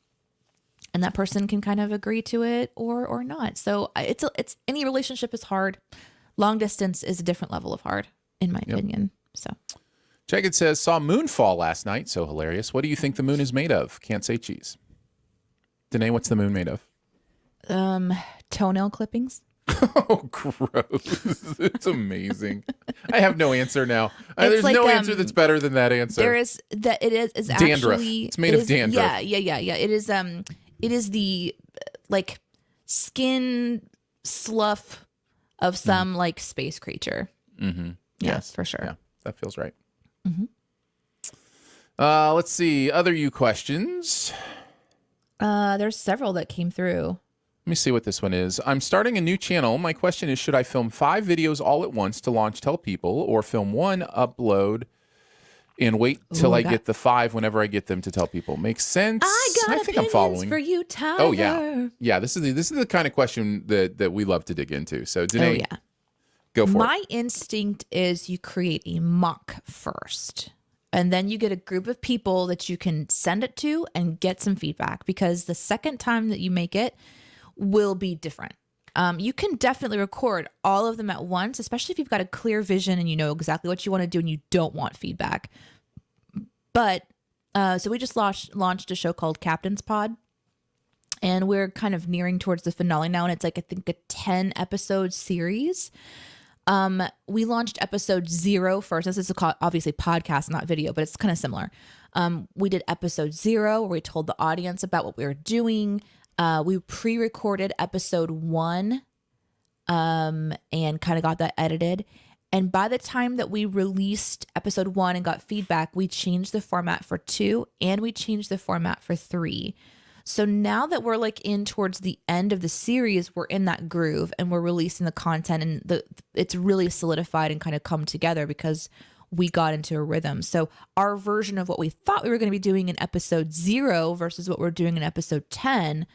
and that person can kind of agree to it or not. So it's any relationship is hard. Long distance is a different level of hard, in my opinion. So Jagged says, saw moonfall last night. So hilarious. What do you think the moon is made of? Can't say cheese. Danae, what's the moon made of? Toenail clippings. Oh, gross. It's amazing. I have no answer now. There's like, no answer that's better than that answer. There is that it is dandruff. Actually, it's made of dandruff. Yeah. It is the like skin slough of some like space creature. Yes, for sure. Yeah, that feels right. Let's see. Other you questions. There's several that came through. Let me see what this one is. I'm starting a new channel. My question is, should I film 5 videos all at once to launch Tell People, or film 1, upload, and wait till I get the 5 whenever I get them to Tell People? Makes sense. I think I'm following. For you, Tyler. Oh yeah. This is the kind of question that we love to dig into. So Danae, go for it. My instinct is you create a mock first, and then you get a group of people that you can send it to and get some feedback, because the second time that you make it will be different. You can definitely record all of them at once, especially if you've got a clear vision and you know exactly what you want to do and you don't want feedback. But so we just launched a show called Captain's Pod, and we're kind of nearing towards the finale now, and it's like I think a 10 episode series. We launched episode 0 first. This is obviously podcast, not video, but it's kind of similar. We did episode 0 where we told the audience about what we were doing. We pre-recorded episode 1 and kind of got that edited. And by the time that we released episode 1 and got feedback, we changed the format for 2 and we changed the format for 3. So now that we're like in towards the end of the series, we're in that groove and we're releasing the content, and it's really solidified and kind of come together because we got into a rhythm. So our version of what we thought we were going to be doing in episode 0 versus what we're doing in episode 10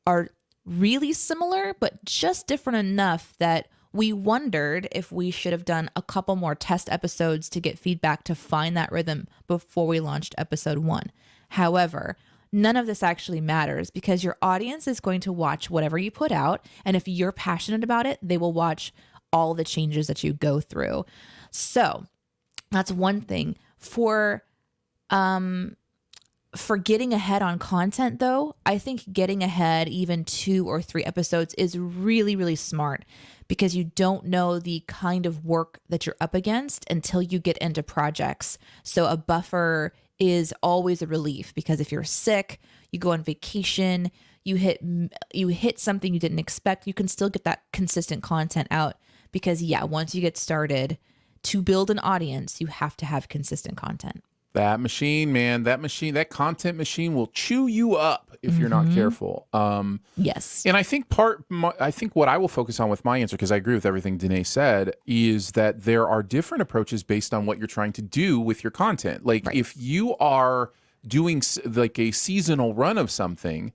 are really similar, but just different enough that we wondered if we should have done a couple more test episodes to get feedback to find that rhythm before we launched episode 1. However, none of this actually matters because your audience is going to watch whatever you put out. And if you're passionate about it, they will watch all the changes that you go through. So that's one thing. For getting ahead on content, though, I think getting ahead even 2 or 3 episodes is really, really smart because you don't know the kind of work that you're up against until you get into projects. So a buffer is always a relief because if you're sick, you go on vacation, you hit something you didn't expect, you can still get that consistent content out because once you get started to build an audience, you have to have consistent content. That machine, man, that content machine will chew you up if you're not careful. Yes. And I think what I will focus on with my answer, because I agree with everything Danae said, is that there are different approaches based on what you're trying to do with your content. Like if you are doing like a seasonal run of something,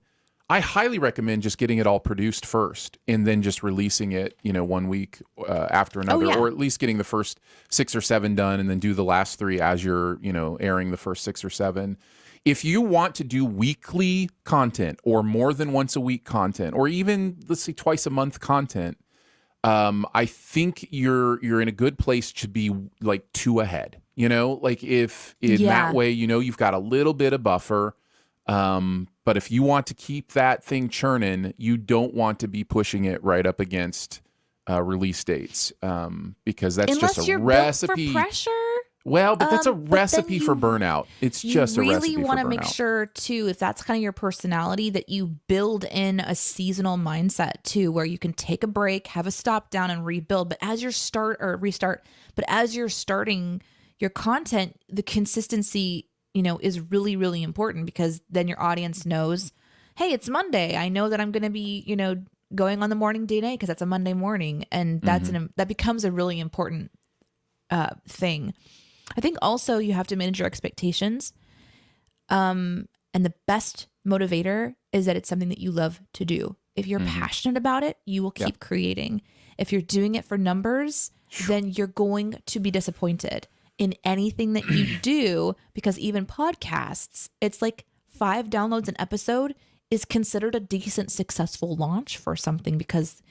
I highly recommend just getting it all produced first and then just releasing it, 1 week after another, or at least getting the first 6 or 7 done and then do the last 3 as you're, airing the first 6 or 7. If you want to do weekly content or more than once a week content, or even let's say twice a month content, I think you're in a good place to be like 2 ahead, like if in that way, you've got a little bit of buffer. But if you want to keep that thing churning, you don't want to be pushing it right up against release dates, because that's Unless just a you're recipe. Built for pressure. Well, but that's a recipe for burnout. It's just a recipe for burnout. You really want to make sure too, if that's kind of your personality, that you build in a seasonal mindset too, where you can take a break, have a stop down, and rebuild. But as you're starting your content, the consistency is really, really important because then your audience knows, hey, it's Monday. I know that I'm going to be, going on the morningDNA because that's a Monday morning. And that becomes a really important thing. I think also you have to manage your expectations. And the best motivator is that it's something that you love to do. If you're passionate about it, you will keep creating. If you're doing it for numbers, then you're going to be disappointed in anything that you do, because even podcasts, it's like 5 downloads an episode is considered a decent successful launch for something because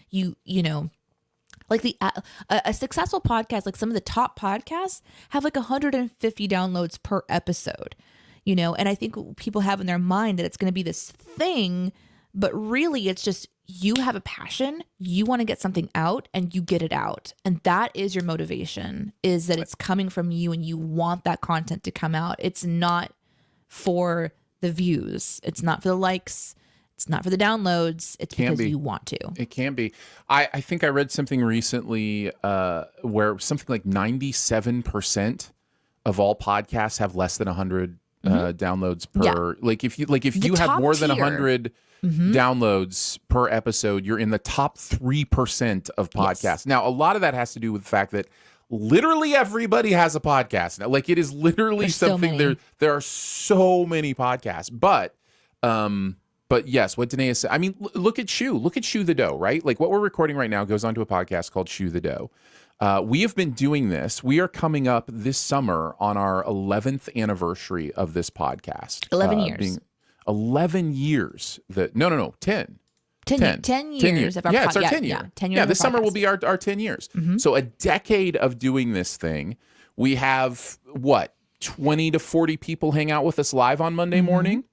like a successful podcast, like some of the top podcasts have like 150 downloads per episode, and I think people have in their mind that it's going to be this thing, but really it's just you have a passion, you want to get something out and you get it out. And that is your motivation, is that it's coming from you and you want that content to come out. It's not for the views. It's not for the likes. It's not for the downloads. It's because you want to. It can be. I think I read something recently where something like 97% of all podcasts have less than 100 downloads per. Like if you have more than 100 downloads per episode, you're in the top 3% of podcasts. Yes. Now, a lot of that has to do with the fact that literally everybody has a podcast now. Like it is literally There's something. So there are so many podcasts, but yes, what Danae said. I mean, look at Shoe the Dough, right? Like what we're recording right now goes onto a podcast called Shoe the Dough. We have been doing this. We are coming up this summer on our 11th anniversary of this podcast. 11 years. 11 years. 10 years of our it's our 10 year. 10 years. Yeah, this summer will be our 10 years. So a decade of doing this thing. We have 20 to 40 people hang out with us live on Monday morning.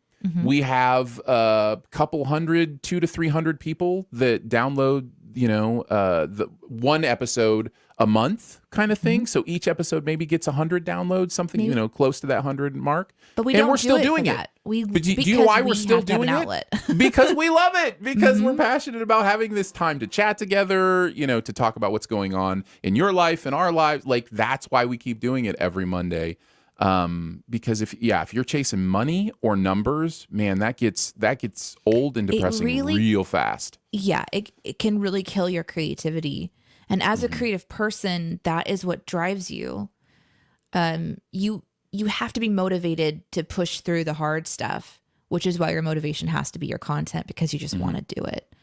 We have a couple hundred, 200 to 300 people that download, the one episode a month kind of thing. So each episode maybe gets 100 downloads, something, close to that 100 mark. But we're still doing it. But do you know why we're still doing it? Because we love it. Because we're passionate about having this time to chat together, to talk about what's going on in your life and our lives. Like that's why we keep doing it every Monday. Because if you're chasing money or numbers, man, that gets old and depressing real fast. Yeah, it can really kill your creativity. And as a creative person, that is what drives you. You have to be motivated to push through the hard stuff, which is why your motivation has to be your content, because you just want to do it.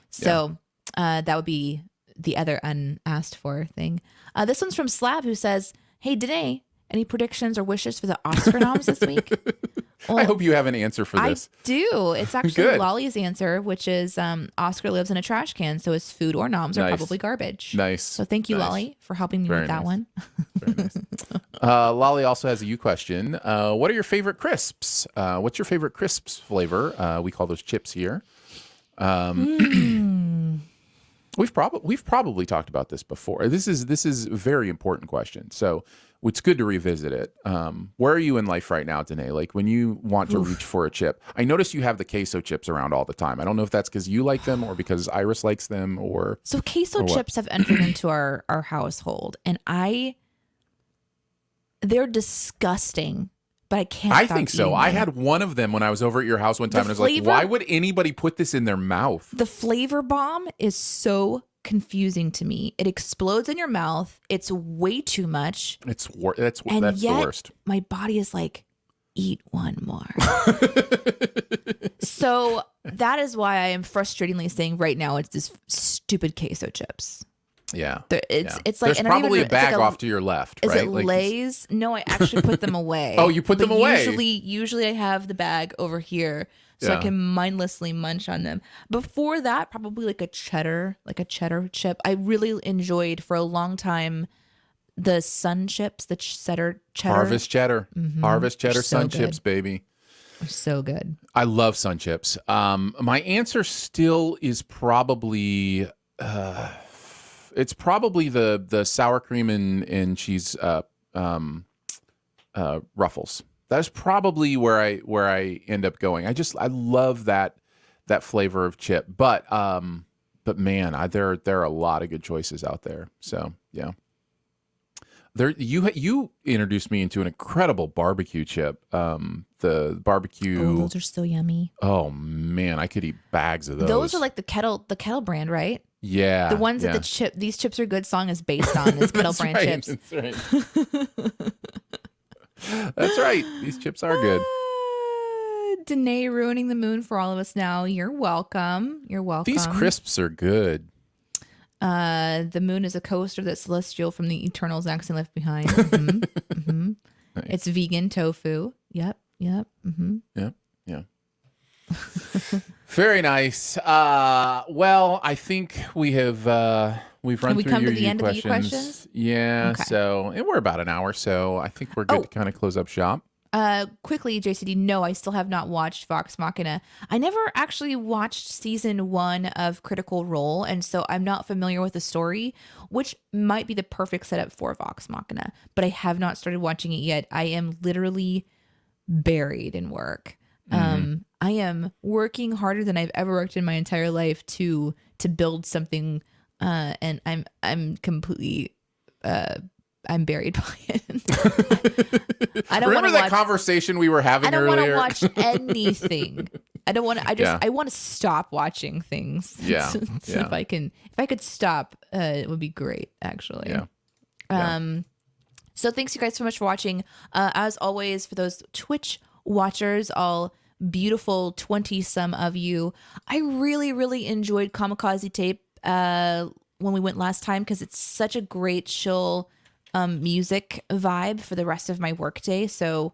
So that would be the other unasked for thing. This one's from Slab, who says, "Hey, Danae, Any predictions or wishes for the Oscar noms this week? Well, I hope you have an answer for this. I do. It's actually Good. Lolly's answer, which is Oscar lives in a trash can, so his food or noms are probably garbage. Nice. So thank you, Lolly, for helping me with that one. Very nice. Lolly also has a you question. What are your favorite crisps? What's your favorite crisps flavor? We call those chips here. We've probably talked about this before. This is a very important question. So it's good to revisit it. Where are you in life right now, Danae? Like when you want to reach for a chip, I notice you have the queso chips around all the time. I don't know if that's because you like them or because Iris likes them or. So queso chips have entered into our household, and they're disgusting. But I can't. I think so. I had one of them when I was over at your house one time, and I was like, "Why would anybody put this in their mouth?" The flavor bomb is so confusing to me. It explodes in your mouth. It's way too much. That's the worst. My body is like, eat one more. So that is why I am frustratingly saying right now it's this stupid queso chips. Yeah. It's like, there's probably a bag off to your left, right? Is it Lay's? No, I actually put them away. Oh, you put them away. Usually I have the bag over here so I can mindlessly munch on them. Before that, probably like a cheddar chip. I really enjoyed for a long time the Sun chips, the cheddar. Harvest cheddar. Mm-hmm. Harvest cheddar Sun chips, baby. They're so good. I love Sun chips. My answer still is probably it's probably the sour cream and cheese ruffles. That's probably where I end up going. I love that flavor of chip. But man, there are a lot of good choices out there. So yeah. You introduced me into an incredible barbecue chip. The barbecue. Oh, those are so yummy. Oh man, I could eat bags of those. Those are like the kettle brand, right? Yeah. The ones that these chips are good song is based on is kettle brand chips. That's right. That's right. These chips are good. Danae ruining the moon for all of us now. You're welcome. You're welcome. These crisps are good. The moon is a coaster that's celestial from the Eternals accidentally left behind. Mm-hmm. Mm-hmm. Nice. It's vegan tofu. Yep. Mm-hmm. Yeah. Very nice. Well, I think we've run through come your to the end questions. Of the questions. Yeah. Okay. So, and we're about an hour, so I think we're good to kind of close up shop. Quickly, JCD, no, I still have not watched Vox Machina. I never actually watched season 1 of Critical Role, and so I'm not familiar with the story, which might be the perfect setup for Vox Machina, but I have not started watching it yet. I am literally buried in work. Mm-hmm. I am working harder than I've ever worked in my entire life to build something, and I'm completely I'm buried by it. I don't Remember that watch, conversation we were having earlier? I don't want to watch anything. I don't want to. I want to stop watching things. Yeah. So if I could stop, it would be great. Actually. Yeah. So thanks you guys so much for watching. As always, for those Twitch watchers, all beautiful 20-some of you, I really, really enjoyed Kamikaze Tape when we went last time because it's such a great chill music vibe for the rest of my workday. So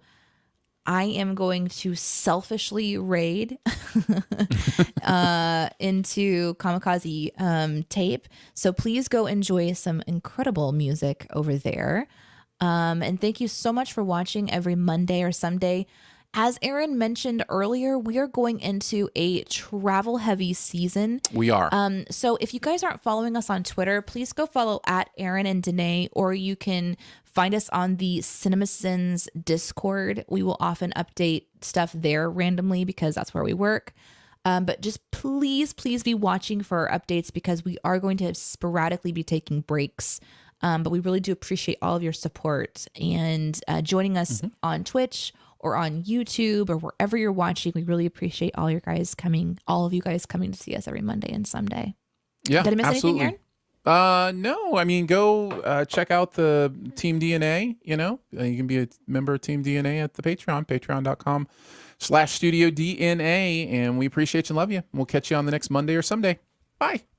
I am going to selfishly raid into Kamikaze Tape. So please go enjoy some incredible music over there. And thank you so much for watching every Monday or Sunday. As Aaron mentioned earlier, we are going into a travel heavy season. We are. So if you guys aren't following us on Twitter, please go follow at Aaron and Danae, or you can find us on the CinemaSins Discord. We will often update stuff there randomly because that's where we work. But just please be watching for our updates because we are going to sporadically be taking breaks. But we really do appreciate all of your support and joining us on Twitch or on YouTube or wherever you're watching. We really appreciate all of you guys coming to see us every Monday and Sunday. Yeah, did I miss absolutely. anything, Aaron? No, I mean, go check out the Team DNA, you can be a member of Team DNA at the patreon.com/Studio DNA. And we appreciate you and love you. We'll catch you on the next Monday or someday. Bye.